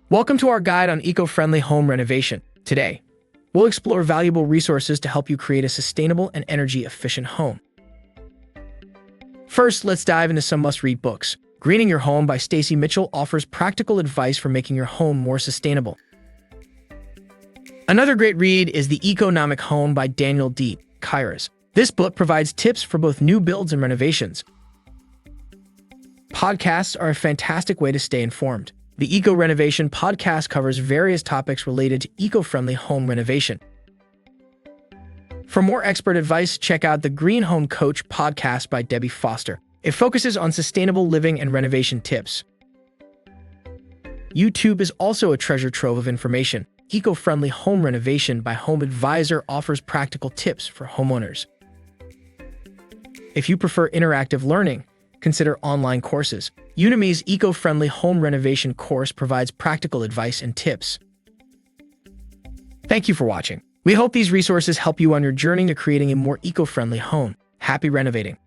Welcome to our guide on eco-friendly home renovation. Today, we'll explore valuable resources to help you create a sustainable and energy-efficient home. First, let's dive into some must-read books. Greening Your Home by Stacy Mitchell offers practical advice for making your home more sustainable. Another great read is The Economic Home by Daniel D. Kairos. This book provides tips for both new builds and renovations. Podcasts are a fantastic way to stay informed. The Eco Renovation podcast covers various topics related to eco-friendly home renovation. For more expert advice, check out the Green Home Coach podcast by Debbie Foster. It focuses on sustainable living and renovation tips. YouTube is also a treasure trove of information. Eco-Friendly Home Renovation by Home Advisor offers practical tips for homeowners. If you prefer interactive learning, consider online courses. Udemy's Eco-Friendly Home Renovation course provides practical advice and tips. Thank you for watching. We hope these resources help you on your journey to creating a more eco-friendly home. Happy renovating!